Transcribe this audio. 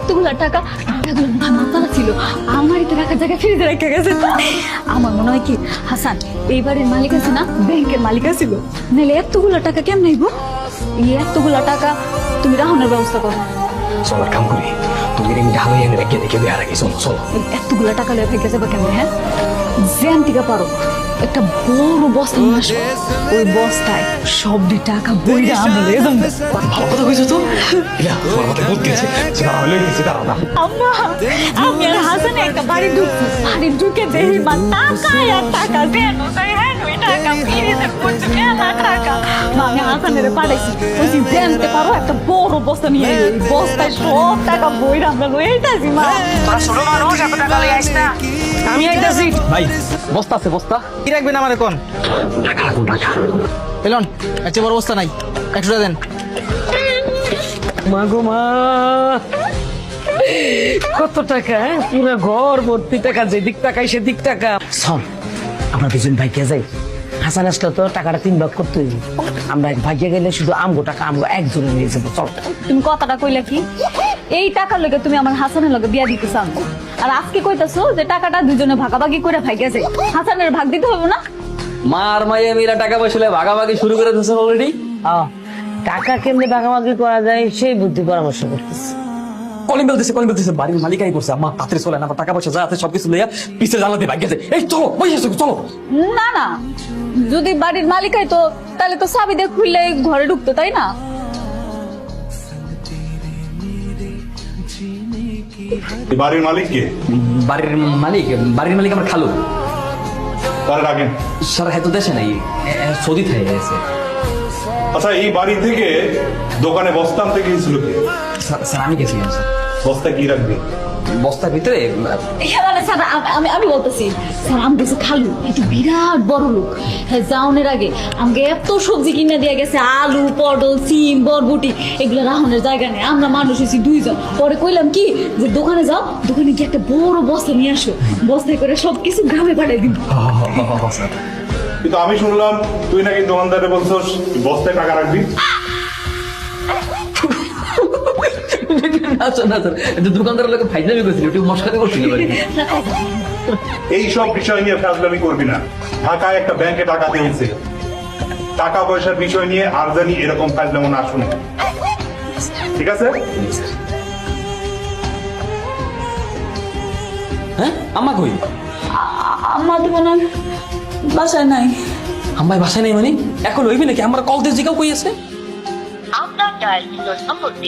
এতগুলা টাকা টাকাগুলো ছিল আমারই তো রাখার জায়গায় ফ্রিজে রেখে গেছে। আমার মনে হয় কি হাসান এই বাড়ির মালিক আছে না, ব্যাংকের মালিক ছিল, নাহলে এতগুলা টাকা কেমন নেইব? এই এতগুলা টাকা তুমি রাহনের ব্যবস্থা করো। চলার কাম করি, তুমি আমি ঢালাই এনে রেখে দেখে দেওয়ার আগে চলো চলো। এতগুলা টাকা লেগে থেকে যাবে কেমন? হ্যাঁ, জ্যান থেকে পারো একটা বড় বস্তা নিয়ে আসো, ওই বস্তায় সবটি টাকা বইরা আমরা লয়ে যাবো। ভালো কথা কইছো তো, ইয়া তোমার মাথায় বুদ্ধি আছে, সেটা হলো কিছু দাঁড়াও না। আম্মা, আমি আর হাসানে একটা বাড়ি ঢুকছি, বাড়ি ঢুকে দেখি মা টাকা আর টাকা দেন ওই টাকা ফিরিতে পড়ছে মেলা টাকা। মা আমি হাসানের পাঠাইছি, বলছি জানতে পারো একটা বড় বস্তা নিয়ে আইও, এই বস্তায় সব টাকা বইরা আমরা লয়ে আইতাছি। মা তোরা ছোট মানুষ, এত টাকা লয়ে আইস না। আমি আইতাছি। ভাই বস্তা আছে বস্তা, কি রাখবেন আমার এখন? টাকা রাখুন টাকা। এলন, একটা বড় বস্তা নাই, 100 টাকা দেন। মা গো মা, কত টাকা, পুরো ঘর ভর্তি টাকা, যেদিক টাকাই সেদিক টাকা। চল আমরা দুজন ভাইকে যাই, হাসান আসলে তো টাকাটা 3 ভাগ করতে হইব। আমরা এক ভাগ্যে গেলে শুধু আমগো টাকা আমগো একজনে নিয়ে যাবো। চল তুমি কথাটা কইলা কি? এই টাকার লগে তুমি আমার হাসানের লগে বিয়া দিতে চাও, আর আজকে কইতাছো যে টাকাটা দুজনে ভাগাভাগি করে ভাইগে যায়, হাসানের ভাগ দিতে হবে না? মার মাইয়া মিলা টাকা পয়সা ভাগাভাগি শুরু করে দিয়েছেন অলরেডি। টাকা কেমনে ভাগাভাগি করা যায় সেই বুদ্ধি পরামর্শ করতেছি। কলিং বেলতেছে বাড়ির মালিকাই করছে। আমার তাড়াতাড়ি চলে না, আমার টাকা পয়সা যা আছে সবকিছু লইয়া পিছের জানাতে ভাগ গেছে। এই চলো পয়সা চলো। না না, যদি বাড়ির মালিকাই তো তাহলে তো চাবি দিয়ে খুললে ঘরে ঢুকতো, তাই না? এই বাড়ির মালিক কে? বাড়ির মালিক আমার খালু। তার রাখেন। সারা হেতু দেশে নাই, সৌদি থেকে গেছে। আচ্ছা, এই বাড়ি থেকে দোকানে বস্তা আনতে গিয়েছিল কে? স্যার আমি গেছিলাম স্যার। বস্তা কি রাখবে? বস্তার ভিতরে হ্যাঁ মানে স্যার আমি বলতেছি স্যার, আমি গেছি খালু, একটু বিরাট বড় লোক। হ্যাঁ, যাওনের আগে আমাকে এত সবজি কিনে দিয়ে গেছে, আলু পটল সিম বরবটি, এগুলো রাহনের জায়গা নেই, আমরা মানুষ হয়েছি 2 জন। পরে কইলাম কি যে দোকানে যাও, দোকানে গিয়ে একটা বড় বস্তা নিয়ে আসো, বস্তায় করে সবকিছু গ্রামে পাঠাই দিব। কিন্তু আমি শুনলাম তুই নাকি দোকানদারে বলছস বস্তায় টাকা রাখবি। না স্যার দোকানদারের লোক ফাইজলামি করছিল, একটু মশকাতে করছিল। এই সব বিষয় নিয়ে ফাজলামি করবি না। ঢাকায় একটা ব্যাংকে টাকা দিয়েছে, টাকা পয়সার বিষয় নিয়ে আর জানি এরকম ফাজলামো না শুনে, ঠিক আছে? হ্যাঁ আম্মা কই? আমার তো মনে হয় বাসায় নাই। আম্মাই বাসায় নেই মানে এখন লইবি নাকি? আমার কল দিয়ে জিগাও কই আছে? আপনার ডায়াল নম্বরটি